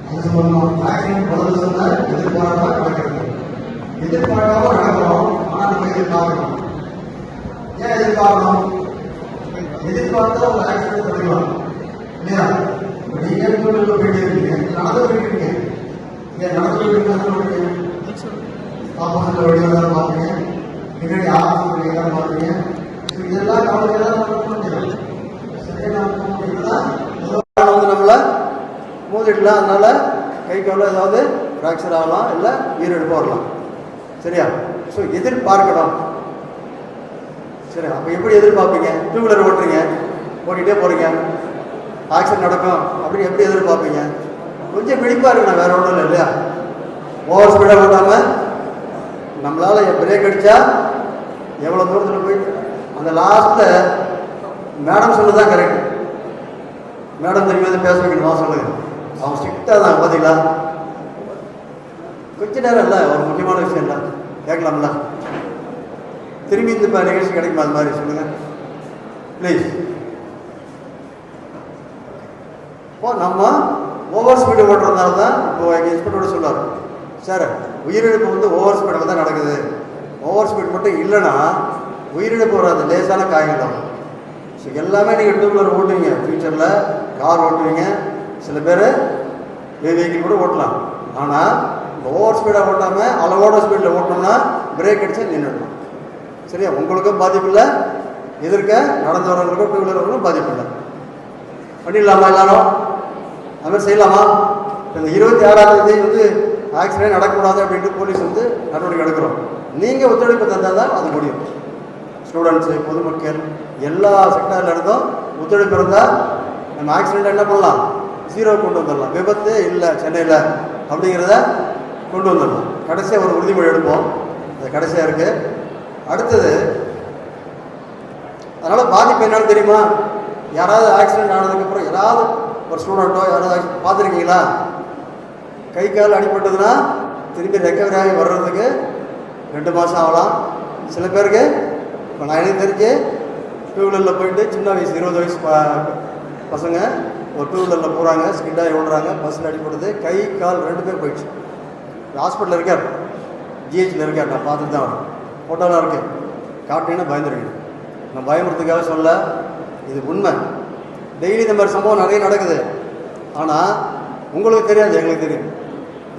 அது சொல்லணும். ஆக்சிடென்ட் பதில் சொன்ன எதிர்பார்ப்பா நடக்கிறது. எதிர்பார்க்காம நடக்கிறோம், ஆனால் நம்ம எதிர்பார்க்கணும். ஏன் எதிர்பார்க்கணும்? எதிர்பார்த்தா ஒரு ஆக்சிடென்ட் தடுக்கலாம் இல்லையா? நீங்க டூவீலர்ல போயிட்டு இருக்கீங்க, நடந்து போயிட்டு இருக்கீங்க. ஏன் நடந்து போயிட்டு இருக்கீங்க? ஆப்போசிட்ல வழியாக தான் பார்ப்பீங்க, பின்னாடி ஆப்போசிட் வழியாக தான் பார்ப்பீங்க. இதெல்லாம் கவலையெல்லாம் சரியா வந்து நம்மள மோதிடலாம். அதனால கை காலில் ஏதாவது ஃப்ராக்சர் ஆகலாம், இல்லை உயிரிழப்பு வரலாம். சரியா? ஸோ எதிர்பார்க்கணும். சரி, அப்போ எப்படி எதிர்பார்ப்பீங்க? டூ வீலர் ஓட்டுறீங்க, ஓட்டிகிட்டே போகிறீங்க, ஆக்சிடென்ட் நடக்கும் அப்படின்னு எப்படி எதிர்பார்ப்பீங்க? கொஞ்சம் விழிப்பாக இருக்கணும், வேற ஒன்றும் இல்லை இல்லையா? ஓவர் ஸ்பீடாக ஓட்டாமல் நம்மளால் பிரேக் அடித்தா எவ்வளோ தூரத்தில் போய் அந்த லாஸ்ட்டில் மேடம் சொன்னது தான் கரெக்ட். மேடம் திரும்பி பேச வைக்கணுமா சொல்லுங்க. அவங்க ஸ்ட்ரிக்டாக தான் பார்த்தீங்களா? கொஞ்ச நேரம் இல்லை, ஒரு முக்கியமான விஷயம் இல்லை, கேட்கலாம்ல? திரும்பி இந்த நிகழ்ச்சி கிடைக்குமா அது மாதிரி சொல்லுங்கள் ப்ளீஸ். இப்போ நம்ம ஓவர் ஸ்பீடு ஓட்டுறதுனால தான் இப்போ எங்கள் இன்ஸ்பெக்டரோட சொல்லுவார், சார் உயிரிழப்பு வந்து ஓவர் ஸ்பீடில் தான் நடக்குது. ஓவர் ஸ்பீட் மட்டும் இல்லைன்னா உயிரிழப்பு வராது, லேசான காயங்கள் தான். ஸோ எல்லாமே நீங்கள் டூ வீலர் ஓட்டுவீங்க, ஃபியூச்சரில் கார் ஓட்டுவீங்க, சில பேர் வெஹிக்கிள் கூட ஓட்டலாம். ஆனால் இந்த ஓவர் ஸ்பீடாக ஓட்டாமல் அளவோட ஸ்பீடில் ஓட்டணும்னா பிரேக் அடித்தா நின்றுடணும். சரியா? உங்களுக்கும் பாதிப்பு இல்லை, எதிர்க்க நடந்து வரவங்களுக்கும் டூ வீலர் வரவங்களுக்கும் பாதிப்பு இல்லை. பண்ணிடலாமா எல்லாரும்? அது மாதிரி செய்யலாமா? இந்த 26ஆம் தேதி வந்து ஆக்சிடென்ட் நடக்கக்கூடாது அப்படின்ட்டு போலீஸ் வந்து நடவடிக்கை எடுக்கிறோம். நீங்கள் ஒத்துழைப்பு தந்தால் தான் அது முடியும். ஸ்டூடெண்ட்ஸு, பொதுமக்கள், எல்லா செக்டாரில் இருந்தும் ஒத்துழைப்பு இருந்தால் நம்ம ஆக்சிடென்ட் என்ன பண்ணலாம்? ஜீரோ கொண்டு வந்துடலாம். விபத்து இல்லை சென்னையில் அப்படிங்கிறத கொண்டு வந்துடலாம். கடைசியாக ஒரு உறுதிமொழி எடுப்போம், அது கடைசியாக இருக்குது. அடுத்தது, அதனால் பாதிப்பு என்னன்னு தெரியுமா? யாராவது ஆக்சிடென்ட் ஆனதுக்கப்புறம் யாராவது ஒரு ஸ்டூடெண்ட்டோ யாராவது பார்த்துருக்கீங்களா? கை கால் அடிபட்டதுன்னா திரும்பி ரெக்கவரி ஆகி வர்றதுக்கு 2 மாதம் ஆகலாம். சில பேருக்கு இப்போ நான் எனக்கு தெரிஞ்சு டூ வீலரில் போயிட்டு சின்ன வயசு 20 வயசு பசங்க ஒரு டூ வீலரில் போகிறாங்க, ஸ்கிட்டாகி ஓடுறாங்க, பஸ்ஸில் அடிப்படுது, கை கால் 2 பேர் போயிடுச்சு. ஹாஸ்பிட்டலில் இருக்கார், ஜிஹெச்சில் இருக்கார், நான் பார்த்துட்டு தான் வரேன், ஃபோட்டோலாம் இருக்கேன், காட்டினீங்கன்னா பயந்துருவீங்க. நான் பயமுறதுக்காக சொல்ல, இது உண்மை. டெய்லி இந்த மாதிரி சம்பவம் நிறைய நடக்குது. ஆனால் உங்களுக்கு தெரியாது, எங்களுக்கு தெரியும்.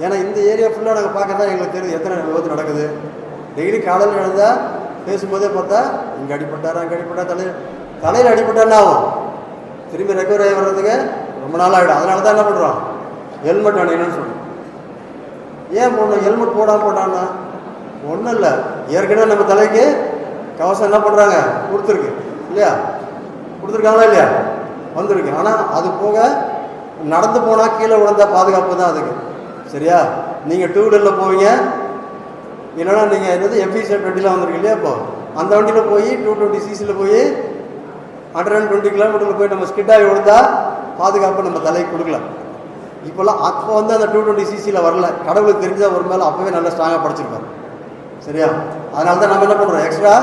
ஏன்னா இந்த ஏரியா ஃபுல்லாக நாங்கள் பார்க்க தான் எங்களுக்கு தெரியுது எத்தனை விபத்து நடக்குது. டெய்லி காலையில் எழுந்தால் பேசும்போதே பார்த்தா இங்கே அடிப்பட்டாரா, அங்கே அடிப்பட்டா, தலையில் அடிப்பட்டான்னா ஆகும். திரும்பி ரெக்கவரி ஆகி வர்றதுக்கு ரொம்ப நாள் ஆகிடும். அதனால தான் என்ன பண்ணுறோம்? ஹெல்மெட் அணியணும்னு சொல்கிறோம். ஏன் போடணும்? ஹெல்மெட் போடாமல் போட்டான்னா ஒன்றும் இல்லை, ஏற்கனவே நம்ம தலைக்கு கவசம் என்ன பண்ணுறாங்க? கொடுத்துருக்கு இல்லையா? கொடுத்துருக்காங்களா இல்லையா? வந்திருக்கு. ஆனால் அது போக நடந்து போனால் கீழே விழுந்தால் பாதுகாப்பு தான் அதுக்கு. சரியா? நீங்கள் டூ வீலரில் போவீங்க, இல்லைன்னா நீங்கள் என்னது எஃப்இ 20 வந்திருக்கு இல்லையா? இப்போ அந்த வண்டியில் போய் 220 சிசியில் போய் 120 கிலோமீட்டரில் போய் நம்ம ஸ்கிட்டாகி விழுந்தா பாதுகாப்பு நம்ம தலைக்கு கொடுக்கலாம். இப்போல்லாம் அப்போ வந்து அந்த 220 சிசியில் வரல, கடவுளுக்கு தெரிஞ்சால் ஒரு மேலே அப்போவே நல்லா ஸ்ட்ராங்காக படிச்சிருப்பார். சரியா? அதனால தான் நம்ம என்ன பண்ணுறோம்? எக்ஸ்ட்ரா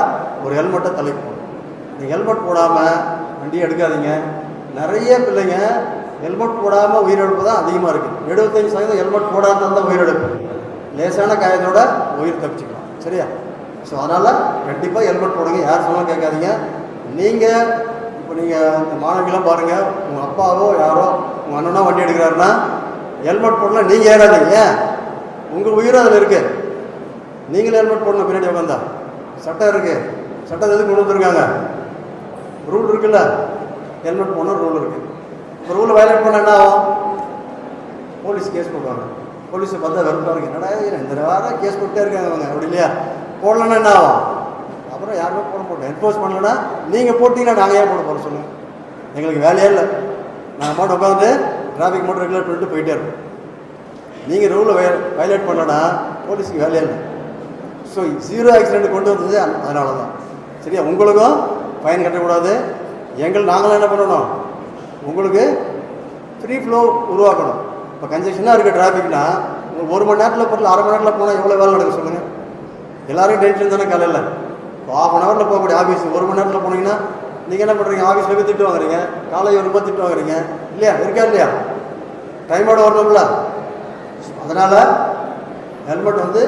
ஒரு ஹெல்மெட்டை தலைக்கு போடுறோம். நீங்கள் ஹெல்மெட் போடாமல் வண்டி எடுக்காதீங்க. நிறைய பிள்ளைங்க ஹெல்மெட் போடாமல் உயிரிழப்பு தான் அதிகமாக இருக்குது. 75% ஹெல்மெட் போடாமல் தான் உயிரிழப்பு. லேசான காயத்தோட உயிர் தப்பிச்சுக்கலாம். சரியா? ஸோ அதனால் கண்டிப்பாக ஹெல்மெட் போடுங்க. யார் சொன்னாலும் கேட்காதீங்க. நீங்கள் இப்போ நீங்கள் இந்த மாணவிகளாம் பாருங்கள், உங்கள் அப்பாவோ யாரோ உங்கள் அண்ணனோ வண்டி எடுக்கிறாருன்னா ஹெல்மெட் போடலாம், நீங்கள் ஏறாதீங்க. ஏன்? உங்கள் உயிரும் அதில் இருக்குது. நீங்களும் ஹெல்மெட் போடணும். பின்னாடி உட்காந்தா சட்டம் இருக்குது. சட்டம் எதுக்கு கொண்டு வந்துருக்காங்க? ரூல் இருக்குல்ல, ஹெல்மெட் போடணும் ரூல் இருக்குது. இப்போ ரூலை வயலேட் பண்ண என்ன ஆகும்? போலீஸ் கேஸ் போடுவாங்க. போலீஸை பார்த்தா வெறுப்பாக இருக்கு, என்னடா இந்த வாரம் கேஸ் போட்டே இருக்காங்க அவங்க, அப்படி இல்லையா? போடலன்னா என்ன ஆகும்? அப்புறம் யாருமே போட மாட்டோம். என்ஃபோர்ஸ் பண்ணலன்னா நீங்கள் போட்டிங்கன்னா நாங்கள் ஏன் போட போகிறோம் சொல்லுங்கள்? எங்களுக்கு வேலையே இல்லை. நாங்கள் மட்டும் உட்காந்து டிராஃபிக் மட்டும் ரெகுலர் பண்ணிட்டு போயிட்டே இருக்கோம். நீங்கள் ரூலை வயலேட் பண்ணலன்னா போலீஸுக்கு வேலையே இல்லை. ஸோ ஜீரோ ஆக்சிடென்ட் கொண்டு வந்தது அதனால தான். சரியா? உங்களுக்கும் ஃபைன் கட்டக்கூடாது. நாங்களாம் என்ன பண்ணணும்? உங்களுக்கு ஃப்ரீ ஃப்ளோ உருவாக்கணும். இப்போ கன்ஜெக்ஷனாக இருக்க டிராஃபிக்னா ஒரு மணி நேரத்தில் பொருள் 1/2 மணி நேரத்தில் போனால் எவ்வளோ வேலை நடக்கும் சொல்லுங்கள்? எல்லாருக்கும் டென்ஷன் தானே காலையில். இப்போ ½ மணி ஹவரில் போகக்கூடிய ஆஃபீஸ் 1 மணி நேரத்தில் போனீங்கன்னா நீங்கள் என்ன பண்ணுறீங்க? ஆஃபீஸில் போய் திட்டு வாங்குறீங்க, காலை வரும்போது திட்டு வாங்குறீங்க இல்லையா? இருக்கா இல்லையா? டைமோட வரணும்ல. அதனால் ஹெல்மெட் வந்து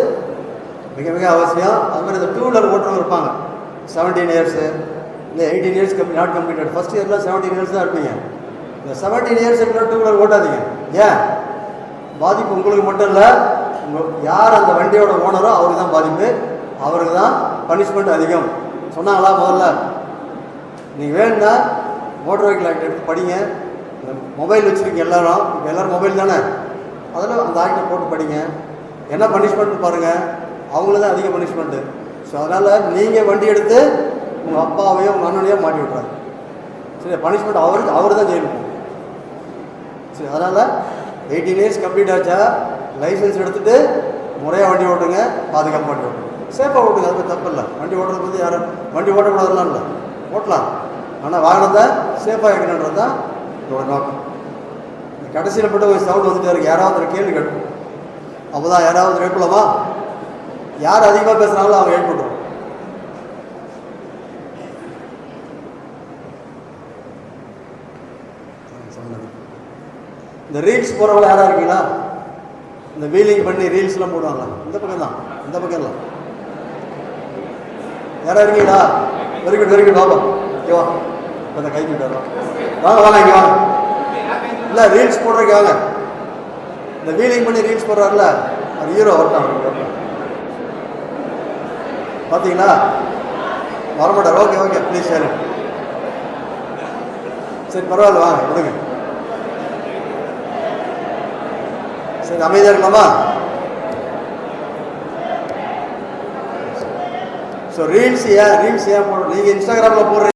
மிக மிக அவசியம். அது மாதிரி இந்த 2 வீலர் ஓட்டுறவங்க இருப்பாங்க, 17 இயர்ஸு இல்லை 18 இயர்ஸ் நாட் கம்ப்ளீட்டட். ஃபஸ்ட் இயரில் 17 இயர்ஸ் தான் இருப்பீங்க. இந்த 17 இயர்ஸ் இருக்கிற 2 வீலர் ஓட்டாதீங்க. ஏன்? பாதிப்பு உங்களுக்கு மட்டும் இல்லை, யார் அந்த வண்டியோட ஓனரோ அவருக்கு தான் பாதிப்பு, அவருக்கு தான் பனிஷ்மெண்ட் அதிகம். சொன்னாங்களா முதல்ல? நீங்கள் வேணும்னா மோட்டர் வெஹிக்கிள் ஆக்ட் எடுத்து படிங்க. மொபைல் வச்சுருக்கீங்க எல்லாரும், இப்போ எல்லோரும் மொபைல் தானே, அதில் அந்த ஆக்டை போட்டு படிங்க. என்ன பனிஷ்மெண்ட்னு பாருங்கள், அவங்களுக்கு தான் அதிக பனிஷ்மெண்ட்டு. ஸோ அதனால் நீங்கள் வண்டி எடுத்து உங்கள் அப்பாவையோ உங்கள் அண்ணனையோ மாட்டி விட்றாரு. சரி, பனிஷ்மெண்ட் அவர் தான் ஜெயிலுக்கு போகும். சரி, அதனால் 18 இயர்ஸ் கம்ப்ளீட் ஆச்சா லைசன்ஸ் எடுத்துகிட்டு முறையாக வண்டி ஓட்டுங்க, பாதுகாப்பாக வண்டி ஓட்டுங்க, சேஃபாக ஓட்டுங்க. அது தப்பு இல்லை. வண்டி ஓட்டுறது பற்றி யாரும் வண்டி ஓட்டக்கூடாதுலாம் இல்லை, ஓட்டலாம். ஆனால் வாகனத்தை சேஃபாக இருக்கணுன்றது தான் இதோட நோக்கம். கடைசியில் மட்டும் ஒரு சவுண்ட் வந்துட்டு இருக்கு, யாராவது ஒரு கேள்வி கேட்கும். அப்போ தான் யாராவது எழுப்பலாமா? யார் அதிகமாக பேசுகிறாங்களோ அவங்க எழுப்பிட்டுரும். இந்த ரீல்ஸ் போகிறவங்கள யாராக இருக்கீங்களா? இந்த வீலிங் பண்ணி ரீல்ஸ்லாம் போடுவாங்களா? இந்த பக்கம் தான், இந்த பக்கம் இல்லை. யாராக இருக்கீங்களா? Very good very good. வாப்பா இங்கே வா, இப்போ கை கிட்ட வாங்க வாங்க இங்கே வாங்க. இல்லை, ரீல்ஸ் போடுறதுக்கு வாங்க. இந்த வீலிங் பண்ணி ரீல்ஸ் போடுறாருல அது ஹீரோ வரட்டான். பார்த்தீங்களா? வரமாட்டார். ஓகே ஓகே, ப்ளீஸ் சரி சரி, பரவாயில்ல, வாங்க விடுங்க. சரி, அமைதியாக இருக்கலாமா? ஸோ ரீல்ஸ் ஏன் போடுறோம்? நீங்கள் இன்ஸ்டாகிராமில் போடுறீங்க.